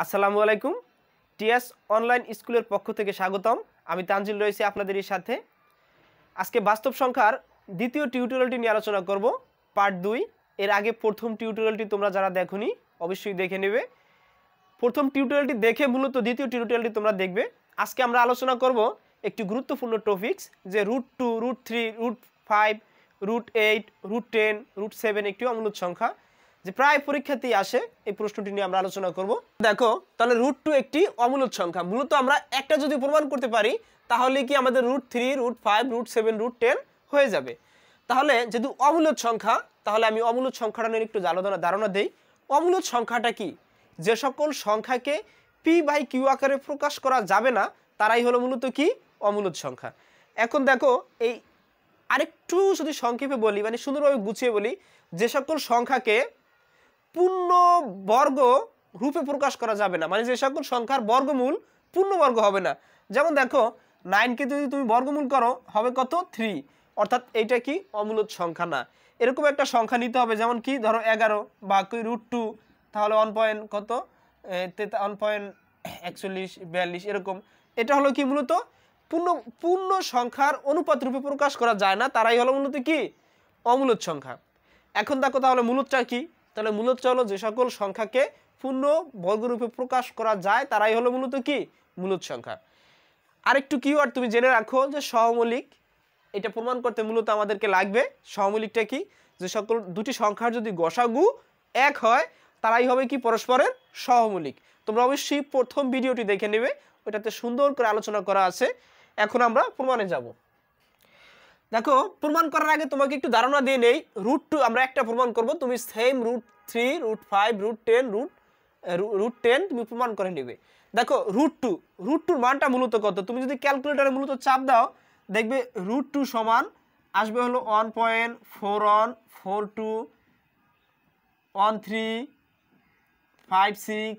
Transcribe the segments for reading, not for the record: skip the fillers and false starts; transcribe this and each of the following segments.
আসসালামু আলাইকুম। T S online স্কুলের পক্ষ থেকে স্বাগতম। আমি তানজিল রয়েছি আপনাদের সাথে। আজকে বাস্তব সংখ্যার দ্বিতীয় টিউটোরিয়ালটি নিয়ে আলোচনা করব, পার্ট 2। এর আগে প্রথম টিউটোরিয়ালটি তোমরা যারা দেখোনি অবশ্যই দেখে নেবে। প্রথম টিউটোরিয়ালটি দেখে মূলত দ্বিতীয় টিউটোরিয়ালটি তোমরা দেখবে। আজকে আমরা আলোচনা করব একটি গুরুত্বপূর্ণ টপিকস, যে √2, √3, √5, √8, √10, √7 একটি অমূলদ সংখ্যা, যে প্রায় পরীক্ষাতেই আসে। এই প্রশ্নটি নিয়ে আমরা আলোচনা করব। দেখো, তাহলে √2 একটি অমূলদ সংখ্যা। মূলত আমরা একটা যদি প্রমাণ করতে পারি তাহলে কি আমাদের √3, √5, √7, √10 হয়ে যাবে। তাহলে যেহেতু অমূলদ সংখ্যা, তাহলে আমি অমূলদ সংখ্যাটা নিয়ে একটু ধারণা দেই। অমূলদ সংখ্যাটা কি? যে সকল সংখ্যাকে p/q আকারে প্রকাশ করা যাবে না তারাই হলো মূলত কি অমূলদ সংখ্যা। এখন দেখো, এই আরেকটু যদি সংক্ষেপে বলি, মানে সুন্দরভাবে গুছিয়ে বলি, যে সকল সংখ্যাকে পূর্ণ বর্গ রূপে প্রকাশ করা যাবে না, মানে যে সকল সংখ্যার বর্গমূল পূর্ণবর্গ হবে না। যেমন দেখো, 9কে যদি তুমি বর্গমূল করো হবে কত? 3, অর্থাৎ এইটা কি অমূলদ সংখ্যা না। এরকম একটা সংখ্যা নিতে হবে, যেমন কি ধরো 11 বা √2, তাহলে 1.41, এরকম। এটা হলো কি মূলত পূর্ণ সংখ্যার অনুপাত রূপে প্রকাশ করা যায় না, তারাই হলো মূলত কি অমূলদ সংখ্যা। এখন দেখো, তাহলে মূলদটা কি? তাহলে মূলদটা হলো যে সকল সংখ্যাকে পূর্ণ বর্গরূপে প্রকাশ করা যায় তারাই হলো মূলত কি মূলদ সংখ্যা। আরেকটু কিওয়ার্ড তুমি জেনে রাখো, যে সহমৌলিক। এটা প্রমাণ করতে মূলত আমাদেরকে লাগবে সহমৌলিকটা কি, যে সকল দুটি সংখ্যার যদি গসাগু 1 হয় তারাই হবে কি পরস্পরের সহমৌলিক। তোমরা অবশ্যই প্রথম ভিডিওটি দেখে নেবে, ওটাতে সুন্দর করে আলোচনা করা আছে। এখন আমরা প্রমাণে যাব। দেখো, প্রমাণ করার আগে তোমাকে একটু ধারণা দিয়ে নেই। √2 আমরা একটা প্রমাণ করব, তুমি সেম √3, √5, √10 তুমি প্রমাণ করে নেবে। দেখো, √2 মানটা মূলত কত? তুমি যদি ক্যালকুলেটরে মূলত চাপ দাও, দেখবে √2 সমান আসবে হলো 1.41421356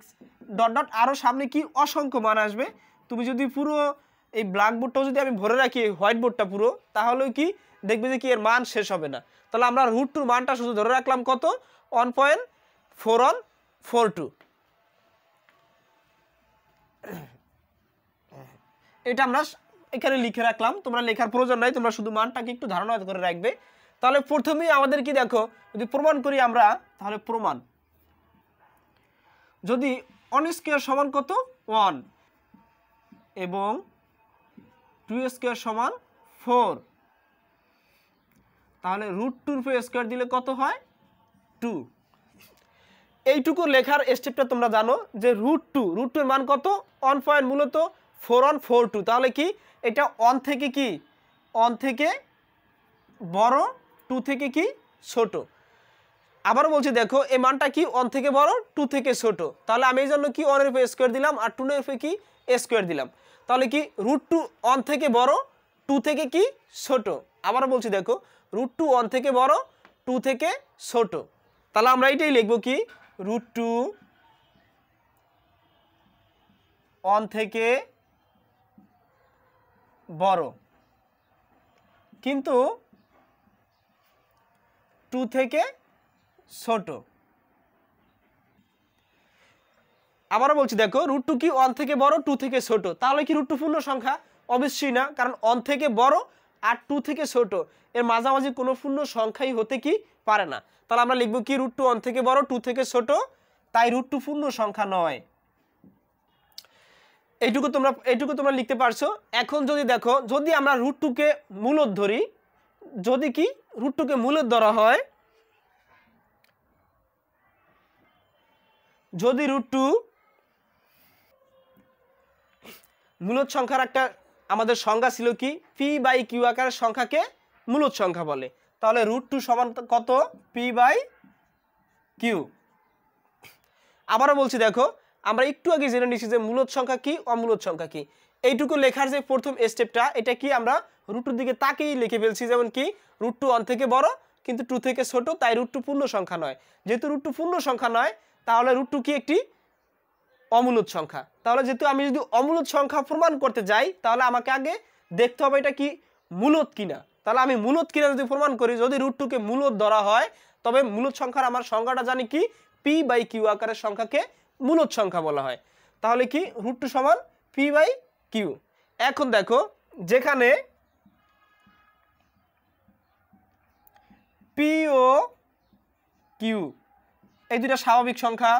ডট আরও সামনে কি অসংখ্য মান আসবে। তুমি যদি পুরো এই ব্ল্যাকবোর্ডটাও যদি আমি ভরে রাখি, হোয়াইট বোর্ডটা পুরো, তাহলে কি দেখবে যে কি এর মান শেষ হবে না। তাহলে আমরা √2 মানটা শুধু ধরে রাখলাম কত? 1.4142। এটা আমরা এখানে লিখে রাখলাম, তোমরা লেখার প্রয়োজন নাই, তোমরা শুধু মানটাকে একটু ধারণা করে রাখবে। তাহলে প্রথমেই আমাদের কি, দেখো, যদি প্রমাণ করি আমরা, তাহলে প্রমাণ যদি 1² সমান কত? 1 এবং 2² সমান 4, তাহলে √2 দিলে কত হয়? 2। এইটুকু লেখার স্টেপটা তোমরা জানো, যে √2 এর মান কত? 1.4142। তাহলে কি এটা 1 থেকে কি 1 থেকে বড়, 2 থেকে কি ছোট। আবারও বলছি, দেখো এই মানটা কি 1 থেকে বড়, 2 থেকে ছোট। তাহলে আমি এই জন্য কি 1 এর উপরে স্কোয়ার দিলাম আর 2 এর উপরে কি স্কোয়ার দিলাম। তাহলে কি √2 1 থেকে বড়, 2 থেকে কি ছোট। আবারও বলছি, দেখো √2 1 থেকে বড়, 2 থেকে ছোট। তাহলে আমরা এইটাই লিখব কি √2 1 থেকে বড় কিন্তু 2 থেকে ছোট। আবারও বলছি, দেখো √2 কি 1 থেকে বড়, 2 থেকে ছোট। তাহলে কি √2 পূর্ণ সংখ্যা? অবশ্যই না, কারণ 1 থেকে বড় আর 2 থেকে ছোট এর মাঝামাঝি কোনো পূর্ণ সংখ্যাই হতে কি পারে না। তাহলে আমরা লিখব কি √2 1 থেকে বড়, 2 থেকে ছোট, তাই √2 পূর্ণ সংখ্যা নয়। এইটুকু তোমরা লিখতে পারছো। এখন যদি দেখো, যদি আমরা √2 মূলদ ধরি, যদি কি √2 মূলদ ধরা হয়, যদি √2 মূলদ সংখ্যার একটা আমাদের সংজ্ঞা ছিল কি p/q আকারের সংখ্যাকে মূলদ সংখ্যা বলে। তাহলে √2 সমান কত? p/q। আবারও বলছি, দেখো আমরা একটু আগে জেনে নিচ্ছি যে মূলদ সংখ্যা কি, অমূলদ সংখ্যা কি। এইটুকু লেখার যে প্রথম স্টেপটা, এটা কি আমরা √2 দিকে তাকেই লিখে ফেলছি। যেমন কি √2 1 থেকে বড় কিন্তু 2 থেকে ছোট, তাই √2 পূর্ণ সংখ্যা নয়। যেহেতু √2 পূর্ণ সংখ্যা নয়, তাহলে √2 কি একটি অমূলদ সংখ্যা। তাহলে যেহেতু আমি যদি অমূলদ সংখ্যা প্রমাণ করতে যাই, তাহলে আমাকে আগে দেখতে হবে এটা কি মূলদ কিনা। তাহলে আমি মূলদ কিনা যদি প্রমাণ করি, যদি √2 মূলদ ধরা হয়, তবে মূলদ সংখ্যার আমার সংজ্ঞাটা জানি কি p/q আকারের সংখ্যাকে মূলদ সংখ্যা বলা হয়। তাহলে কি √2 সমান p/q। এখন দেখো যেখানে p ও q এই দুটো স্বাভাবিক সংখ্যা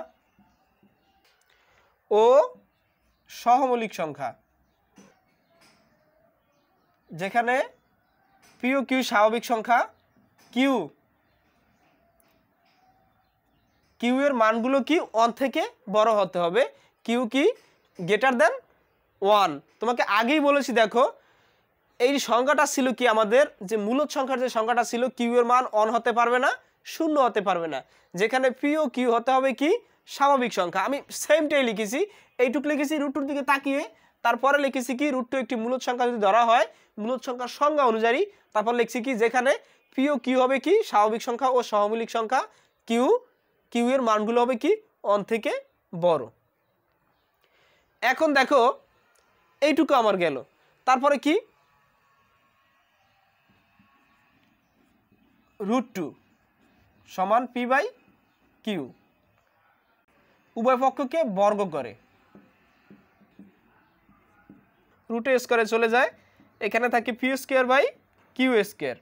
ও সহমৌলিক সংখ্যা, যেখানে p ও q স্বাভাবিক সংখ্যা, q এর মানগুলো কি 1 থেকে বড় হতে হবে, q কি গ্রেটার দেন 1। তোমাকে আগেই বলেছি দেখো এই সংখ্যাটা ছিল কি আমাদের যে মূলদ সংখ্যার যে সংখ্যাটা ছিল q এর মান 1 হতে পারবে না, 0 হতে পারবে না, যেখানে p ও q হতে হবে কি স্বাভাবিক সংখ্যা। আমি সেমটাই লিখেছি, এইটুকু লিখেছি √2 দিকে তাকিয়ে, তারপরে লিখেছি কি √2 একটি মূলদ সংখ্যা যদি ধরা হয় মূলদ সংখ্যার সংজ্ঞা অনুযায়ী, তারপর লিখছি কি যেখানে p ও q হবে কি স্বাভাবিক সংখ্যা ও সহমৌলিক সংখ্যা, q এর মানগুলো হবে কি 1 থেকে বড়। এখন দেখো এইটুকু আমার গেল, তারপরে কি √2 সমান p/q, উভয় পক্ষকে বর্গ করে √a² চলে যায়, এখানে থাকে p²/q²।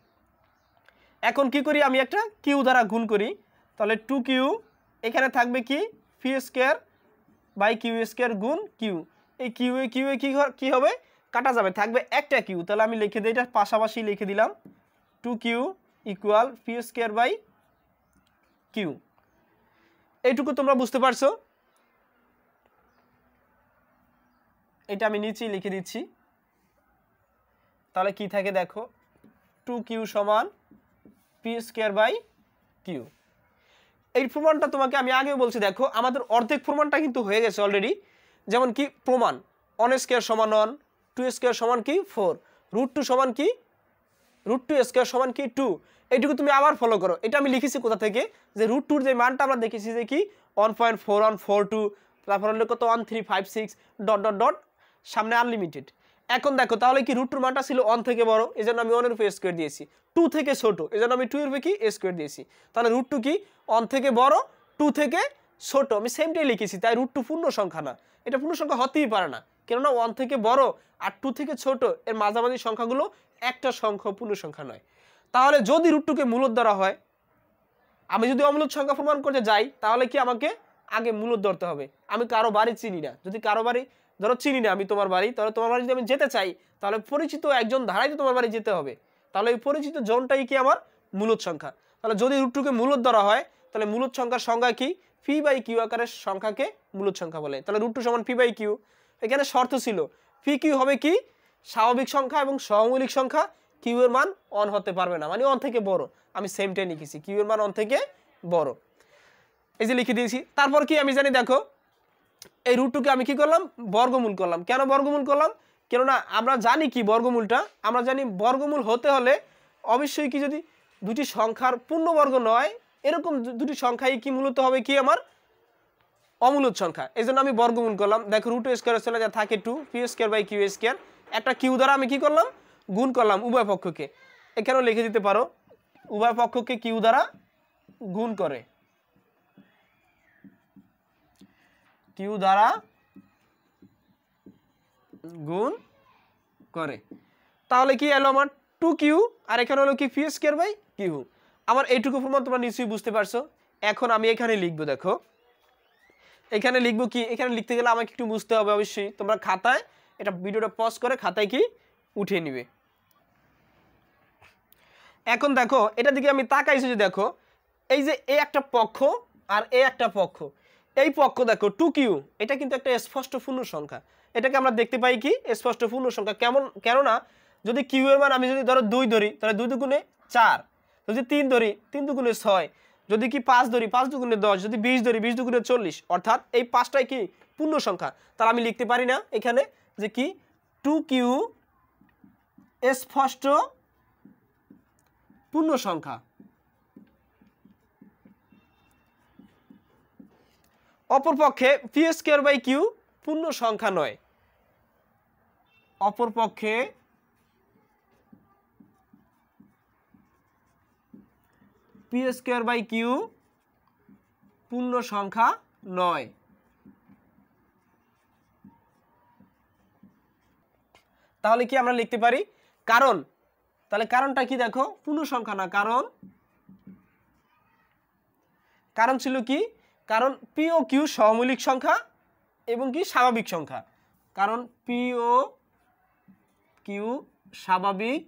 এখন কি করি আমি একটা q দ্বারা গুণ করি, তাহলে 2q এখানে থাকবে কি p²/q² গুণ q, এই q এ কি হবে কাটা যাবে, থাকবে একটা q। তাহলে আমি লিখে দিই, এটা পাশাপাশি লিখে দিলাম 2q = p²/q। এইটুকু তোমরা বুঝতে পারছো, এটা আমি নিচেই লিখে দিচ্ছি। তাহলে কি থাকে দেখো 2q সমান p²/q। এই প্রমাণটা তোমাকে আমি আগেও বলছি, দেখো আমাদের অর্ধেক প্রমাণটা কিন্তু হয়ে গেছে অলরেডি। যেমন কি প্রমাণ 1² সমান 1, 2² সমান কি 4, √2 সমান কি √2² সমান কি 2। এইটুকু তুমি আবার ফলো করো, এটা আমি লিখেছি কোথা থেকে যে √2 যে মানটা আমরা দেখেছি যে কি 1.4142, তারপর হলো কত 1356 ... সামনে আনলিমিটেড। এখন দেখো তাহলে কি √2 মানটা ছিল 1 থেকে বড়, এজন্য আমি 1 এর উপর স্কয়ার দিয়েছি, 2 থেকে ছোট এজন্য আমি 2 এর উপর কি স্কয়ার দিয়েছি। তাহলে √2 কি 1 থেকে বড় 2 থেকে ছোট, আমি সেমটাই লিখেছি। তাই √2 পূর্ণ সংখ্যা না, এটা পূর্ণ সংখ্যা হতেই পারে না, কেননা 1 থেকে বড় আর 2 থেকে ছোট এর মাঝামাঝি সংখ্যাগুলো একটা সংখ্যা, পূর্ণ সংখ্যা নয়। তাহলে যদি √2 কে মূলদ ধরা হয়, আমি যদি অমূলদ সংখ্যা প্রমাণ করতে যাই তাহলে কি আমাকে আগে মূলদ ধরতে হবে। আমি কারো বাড়ি চিনি না, যদি কারো বাড়ি ধরো চিনি না আমি তোমার বাড়ি, তাহলে তোমার বাড়ি যদি আমি যেতে চাই তাহলে পরিচিত একজন ধারাই তো তোমার বাড়ি যেতে হবে, তাহলে এই পরিচিত জনটাই কি আমার মূলদ সংখ্যা। তাহলে যদি √2 কে মূলদ ধরা হয় তাহলে মূলদ সংখ্যার সংজ্ঞা কি p/q আকারের সংখ্যাকে মূলদ সংখ্যা বলে। তাহলে √2 সমান p/q। এখানে শর্ত ছিল p/q হবে কি স্বাভাবিক সংখ্যা এবং সহমৌলিক সংখ্যা, q এর মান 1 হতে পারবে না, মানে 1 থেকে বড়। আমি সেমটাই লিখেছি, q এর মান 1 থেকে বড়, এই যে লিখে দিয়েছি। তারপর কি আমি জানি দেখো এই √2 কে আমি কি করলাম বর্গমূল করলাম। কেন বর্গমূল করলাম, কেননা আমরা জানি কি বর্গমূলটা, আমরা জানি বর্গমূল হতে হলে অবশ্যই কি যদি দুটি সংখ্যার পূর্ণবর্গ নয় এরকম দুটি সংখ্যাই কি মূলত হবে কি আমার অমূলদ সংখ্যা, এই জন্য আমি বর্গমূল করলাম। দেখো √2² চলে যা থাকে 2 p²/q², একটা q দ্বারা আমি কি করলাম গুণ করলাম উভয় পক্ষকে, এখানেও লিখে দিতে পারো উভয় পক্ষকে q দ্বারা গুণ করে, q দ্বারা গুণ করে। তাহলে কি এলো আমার 2q আর এখানে হলো কি p²/q। আমার এইটুকু প্রমাণ তোমরা নিশ্চয়ই বুঝতে পারছো। এখন আমি এখানে লিখবো, দেখো এখানে লিখবো কি, এখানে লিখতে গেলে আমাকে একটু বুঝতে হবে অবশ্যই, তোমরা খাতায় এটা ভিডিওটা পজ করে খাতায় কি উঠিয়ে নিবে। এখন দেখো এটা দিকে আমি তাকাইছি, যে দেখো এই যে এ একটা পক্ষ আর এ একটা পক্ষ, এই পক্ষ দেখো 2q এটা কিন্তু একটা স্পষ্ট পূর্ণ সংখ্যা, এটাকে আমরা দেখতে পাই কি স্পষ্ট পূর্ণ সংখ্যা। কেননা যদি q এর মান আমি যদি ধরো 2 ধরি তাহলে 2 দুগুণে 4, যদি 3 ধরি 3 দুগুণে 6, যদি কি 5 ধরি 5 দুগুণে 10, যদি 20 ধরি 20 দুগুণে 40, অর্থাৎ এই পাঁচটাই কি পূর্ণ সংখ্যা। তাহলে আমি লিখতে পারি না এখানে যে কি 2q স্পষ্ট পূর্ণ সংখ্যা। অপরপক্ষে p²/q পূর্ণ সংখ্যা নয়, অপরপক্ষে p² q পূর্ণ সংখ্যা নয়। তাহলে কি আমরা লিখতে পারি কারণ, তাহলে কারণটা কি দেখো পূর্ণ সংখ্যা না, কারণ ছিল কি, কারণ পি ও কিউ সহমৌলিক সংখ্যা এবং কি স্বাভাবিক সংখ্যা, কারণ পি ও কিউ স্বাভাবিক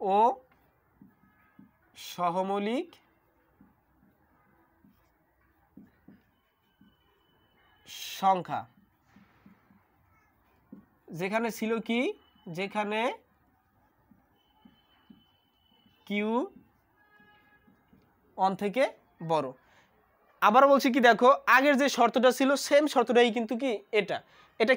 ও সহমৌলিক সংখ্যা, যেখানে ছিল কি, যেখানে কিউ অন থেকে বড়। আবার বলছি কি দেখো আগের যে শর্তটা ছিল সেম শর্তটাই কিন্তু কি এটা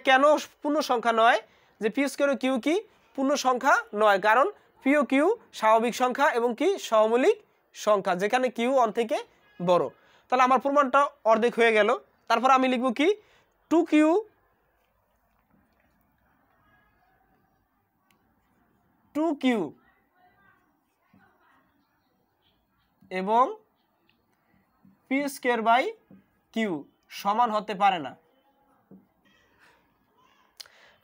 কেন পূর্ণ সংখ্যা নয়, যে পি স্কয়ার ও কিউ কি পূর্ণ সংখ্যা নয়, কারণ পি ও কিউ স্বাভাবিক সংখ্যা এবং কি সহমৌলিক সংখ্যা, যেখানে কিউ অন থেকে বড়। তাহলে আমার প্রমাণটা অর্ধেক হয়ে গেল। তারপর আমি লিখব কি 2q এবং পি স্কয়ার বাই কিউ সমান হতে পারে না।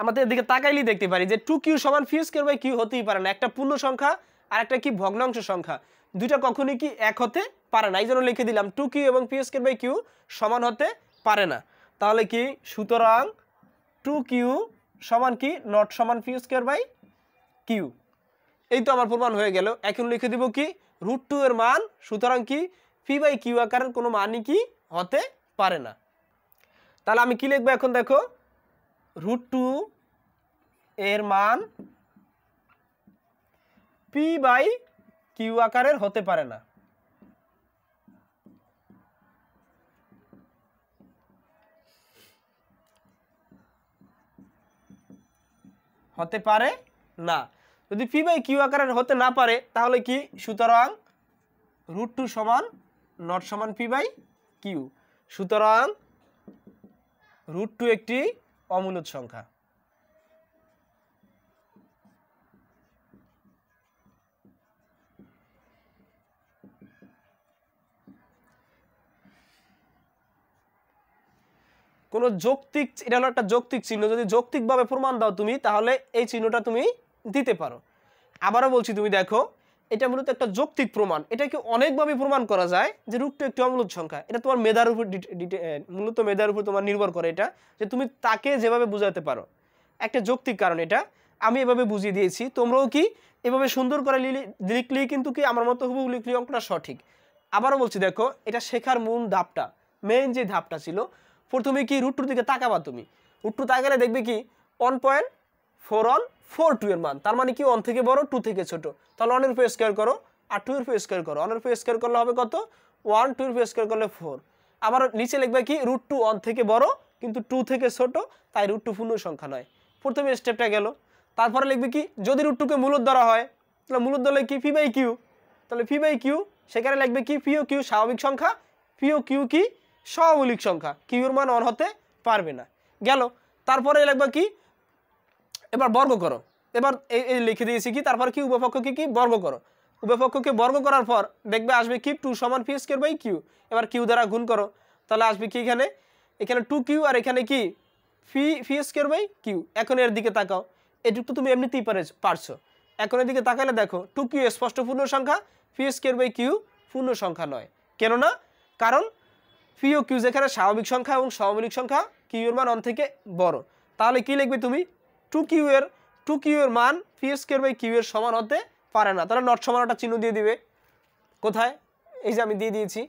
আমাদের এদিকে তাকাইলেই দেখতে পারি যে 2q সমান পি স্কয়ার বাই কিউ হতেই পারে না। একটা পূর্ণ সংখ্যা আর একটা কি ভগ্নাংশ সংখ্যা, দুইটা কখনোই কি এক হতে পারে না। এই জন্য লিখে দিলাম 2q এবং পি স্কয়ার বাই কিউ সমান হতে পারে না। তাহলে কি সুতরাং 2q সমান কি নট সমান পি স্কয়ার বাই কিউ। এই তো আমার প্রমাণ হয়ে গেল। এখন লিখে দিব কি √2 এর মান, সুতরাং কি পি বাই কিউ আকারের কোনো মানই কি হতে পারে না। তাহলে আমি কি লিখবো এখন দেখো, √2 এর মান পি বাই কিউ আকারের হতে পারে না। হতে পারে না। যদি পি বাই কিউ আকারের হতে না পারে তাহলে কি সুতরাং √2 সমান নট সমান পি বাই কিউ। সুতরাং √2 একটি অমূলদ সংখ্যা। কোন যৌক্তিক, এটা হলো একটা যৌক্তিক চিহ্ন, যদি যৌক্তিকভাবে প্রমাণ দাও তুমি তাহলে এই চিহ্নটা তুমি দিতে পারো। আবারও বলছি তুমি দেখো এটা মূলত একটা যৌক্তিক প্রমাণ, এটাকে অনেকভাবে প্রমাণ করা যায় যে √2 একটি অমূলদ সংখ্যা। এটা তোমার মেধার উপর মূলত মেধার উপর তোমার নির্ভর করে, এটা যে তুমি তাকে যেভাবে বুঝাতে পারো। একটা যৌক্তিক কারণ, এটা আমি এভাবে বুঝিয়ে দিয়েছি, তোমরাও কি এভাবে সুন্দর করে লিখলেই কিন্তু কি আমার মতো হুবহু লিখলে অঙ্কটা সঠিক। আবারও বলছি দেখো এটা শেখার মূল ধাপটা, মেইন যে ধাপটা ছিল, প্রথমে কি √2 দিকে তাকাবা তুমি, √2 তাকালে দেখবে কি 1.4142 এর মান, তার মানে কি 1 থেকে বড় 2 থেকে ছোট। তাহলে 1 এর উপর স্কয়ার করো আর 2 এর উপর স্কয়ার করো, 1 এর উপর স্কয়ার করলে হবে কত 1, 2 এর উপর স্কয়ার করলে 4। আবার নিচে লিখবে কি √2 1 থেকে বড় কিন্তু 2 থেকে ছোট, তাই √2 পূর্ণ সংখ্যা নয়। প্রথমে স্টেপটা গেল। তারপরে লিখবে কি যদি √2 কে মূলদ ধরা হয় তাহলে মূলদ ধরলে কি পি বাই কিউ, তাহলে পি বাই কিউ সেখানে লিখবে কি পি ও কিউ স্বাভাবিক সংখ্যা, পি ও কিউ কি সহমৌলিক সংখ্যা, কিউ এর মান 1 হতে পারবে না। গেল। তারপরে লিখবা কি এবার বর্গ করো, এবার এই লিখে দিয়েছি কি তারপর কি উভয়পক্ষকে কি বর্গ করো, উভয়পক্ষকে বর্গ করার পর দেখবে আসবে কি 2 সমান পি স্কয়ার বাই কিউ। এবার কিউ দ্বারা গুণ করো, তাহলে আসবে কি এখানে 2q আর এখানে কি পি স্কয়ার বাই কিউ। এখন এর দিকে তাকাও, এটুকু তুমি এমনিতেই পারছো। এখন এর দিকে তাকালে দেখো 2q স্পষ্ট পূর্ণ সংখ্যা, পি স্কয়ার বাই কিউ পূর্ণ সংখ্যা নয়। কেন না? কারণ পি ও কিউ যেখানে স্বাভাবিক সংখ্যা এবং সহমৌলিক সংখ্যা, কিউ এর মান 1 থেকে বড়। তাহলে কি লিখবে তুমি 2q এর মান পি স্কয়ার বাই কিউ এর সমান হতে পারে না। তাহলে নট সমান একটা চিহ্ন দিয়ে দিবে। কোথায়? এই যে আমি দিয়ে দিয়েছি,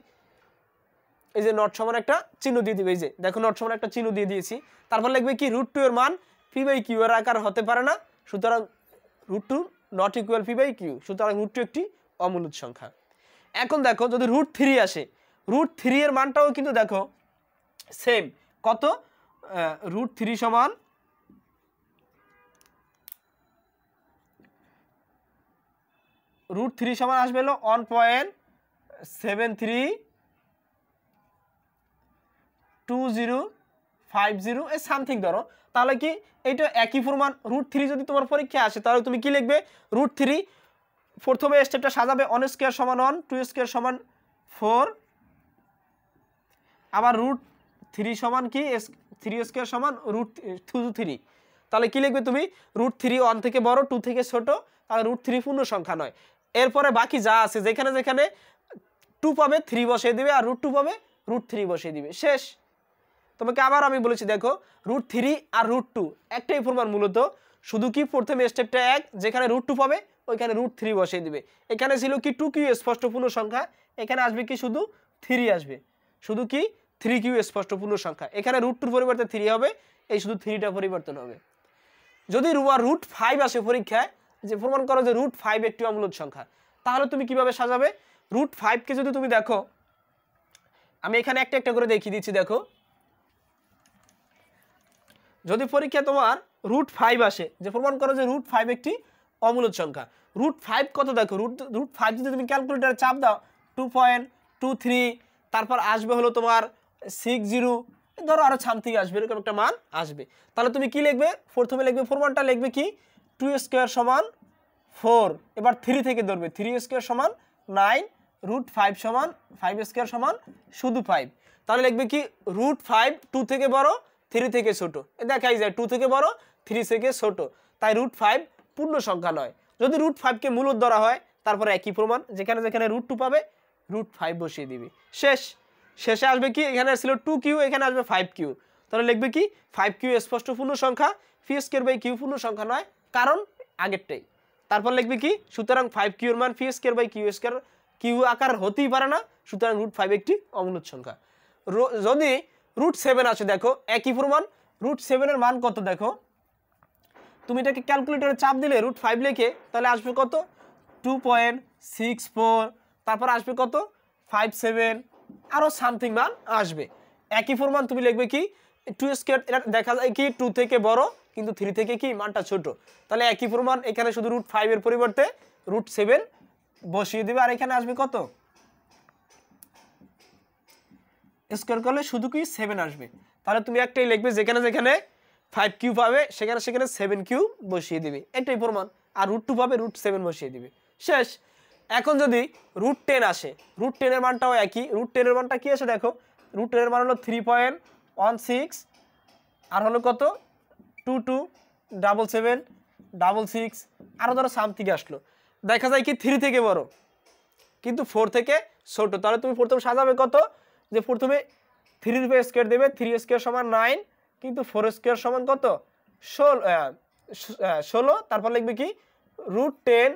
এই যে নট সমান একটা চিহ্ন দিয়ে দিবে, এই যে দেখো নট সমান একটা চিহ্ন দিয়ে দিয়েছি। তারপর লিখবে কি √2 এর মান পি বাই কিউ এর আকার হতে পারে না, সুতরাং √2 not equal P by Q, সুতরাং √2 একটি অমূলদ সংখ্যা। এখন দেখো যদি √3 আসে, √3 এর মানটাও কিন্তু দেখো সেম, কত √3 সমান √3 সমান আসবে হলো 1.732050 এ সামথিং ধরো। তাহলে কি এটা একই প্রমাণ। √3 যদি তোমার পরীক্ষায় আসে তাহলে তুমি কি লিখবে √3, প্রথমে স্টেপটা সাজাবে 1 স্কয়ার সমান 1, 2 স্কয়ার সমান 4, আবার √3 সমান কি 3 স্কয়ার সমান √3। তাহলে কি লিখবে তুমি √3 1 থেকে বড় 2 থেকে ছোট, তাহলে √3 পূর্ণ সংখ্যা নয়। এরপরে বাকি যা আছে যেখানে যেখানে 2 পাবে 3 বসিয়ে দিবে, আর √2 পাবে √3 বসিয়ে দিবে, শেষ। তোমাকে আবার আমি বলেছি দেখো √3 আর √2 একটাই প্রমাণ মূলত, শুধু কি প্রথমে স্টেপটা এক, যেখানে √2 পাবে ওইখানে √3 বসিয়ে দিবে। এখানে ছিল কি 2q স্পষ্ট পূর্ণ সংখ্যা, এখানে আসবে কি শুধু 3 আসবে, শুধু কি 3q স্পষ্ট পূর্ণ সংখ্যা, এখানে √2 পরিবর্তে 3 হবে, এই শুধু 3টা পরিবর্তন হবে। যদি √5 আসে পরীক্ষায়, যে প্রমাণ করো যে √5 একটি অমূলদ সংখ্যা, তাহলে তুমি কিভাবে সাজাবে? √5 কে যদি তুমি দেখো, আমি এখানে একটা একটা করে দেখিয়ে দিচ্ছি। দেখো যদি পরীক্ষা তোমার √5 আসে, যে প্রমাণ করো যে √5 একটি অমূলদ সংখ্যা, √5 কত দেখো, √5 যদি তুমি ক্যালকুলেটরে চাপ দাও 2.23, তারপর আসবে হলো তোমার 60, ধরো আরো সামথিং আসবে, এরকম একটা মান আসবে। তাহলে তুমি কি লিখবে? প্রথমে লিখবে প্রমাণটা লিখবে কি 2 স্কয়ার সমান 4, এবার 3 থেকে ধরবে 3 স্কয়ার সমান 9, √5 সমান 5 স্কয়ার সমান শুধু 5। তাহলে লিখবে কি √5 2 থেকে বড় 3 থেকে ছোট, দেখাই যায় 2 থেকে বড় 3 থেকে ছোট, তাই √5 পূর্ণ সংখ্যা নয়। যদি √5 কে মূলদ ধরা হয়, তারপরে একই প্রমাণ, যেখানে যেখানে √2 পাবে √5 বসিয়ে দিবি, শেষ। শেষে আসবে কি, এখানে ছিল 2q, এখানে আসবে 5q, তাহলে লিখবে কি 5q স্পষ্ট পূর্ণ সংখ্যা, phi²/q পূর্ণ সংখ্যা নয়, কারণ আগেরটাই। তারপর লিখবে কি, সুতরাং 5q এর মান phi²/q², q আকার হতেই পারে না, সুতরাং √5 একটি অমূলদ সংখ্যা। যদি √7 আসে, দেখো একই প্রমাণ, √7 এর মান কত দেখো, তুমি এটাকে ক্যালকুলেটরে চাপ দিলে √5 লিখে, তাহলে আসবে কত 2.64, তারপর আসবে কত 57, আরো সামথিং মান আসবে। একই প্রমাণ তুমি লিখবে কি 2², এটা দেখা যায় কি 2 থেকে বড় কিন্তু 3 থেকে কি মানটা ছোট, তাহলে একই প্রমাণ, এখানে শুধু √5 এর পরিবর্তে √7 বসিয়ে দিবে, আর এখানে আসবে কত স্কয়ার করলে শুধু কি 7 আসবে। তাহলে তুমি একটাই লিখবে, যেখানে যেখানে 5q পাবে সেখানে সেখানে 7q বসিয়ে দিবে, এটাই প্রমাণ, আর √2 পাবে √7 বসিয়ে দিবে, শেষ। এখন যদি √10 আসে, √10 এর মানটাও একই, √10 এর মানটা কি আসে দেখো, √10 এর মান হলো 3.16, আর হলো কত 227766, আরো ধরো সামথিং আসলো, দেখা যায় কি 3 থেকে বড় কিন্তু 4 থেকে ছোট। তাহলে তুমি প্রথমে সাজাবে কত, যে প্রথমে 3 এর উপরে স্কয়ার দেবে, 3 স্কয়ার সমান 9, কিন্তু 4 স্কয়ার সমান কত 16, তারপর লিখবে কি √10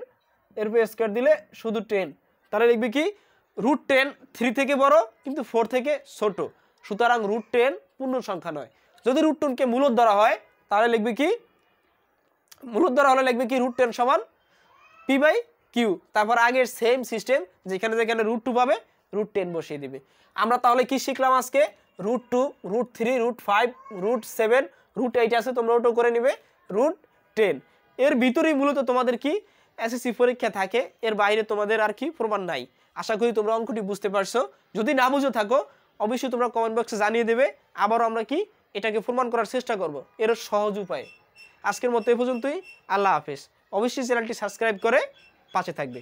এর উপরে স্কয়ার দিলে শুধু 10, তাহলে লিখবে কি √10 3 থেকে বড় কিন্তু 4 থেকে ছোট, সুতরাং √10 পূর্ণ সংখ্যা নয়। যদি √10 কে মূলদ ধরা হয়, তাহলে লিখবে কি মূলদ ধরা হলে লিখবে কি √10 সমান p/q, তারপর আগের সেম সিস্টেম, যেখানে যেখানে √2 পাবে √10 বসিয়ে দিবে। আমরা তাহলে কি শিখলাম আজকে, √2, √3, √5, √7, √8 আছে, তোমরা ওটাও করে নিবে, √10 এর ভিতরেই মূলত তোমাদের কি এসএসসি পরীক্ষা থাকে, এর বাইরে তোমাদের আর কি প্রমাণ নাই। আশা করি তোমরা অঙ্কটি বুঝতে পারছো, যদি না বুঝে থাকো অবশ্যই তোমরা কমেন্ট বক্সে জানিয়ে দেবে, আবারও আমরা কি এটাকে প্রমাণ করার চেষ্টা করব এর সহজ উপায়ে। আজকের মতো এ পর্যন্তই, আল্লাহ হাফেজ। অবশ্যই চ্যানেলটি সাবস্ক্রাইব করে পাশে থাকবে।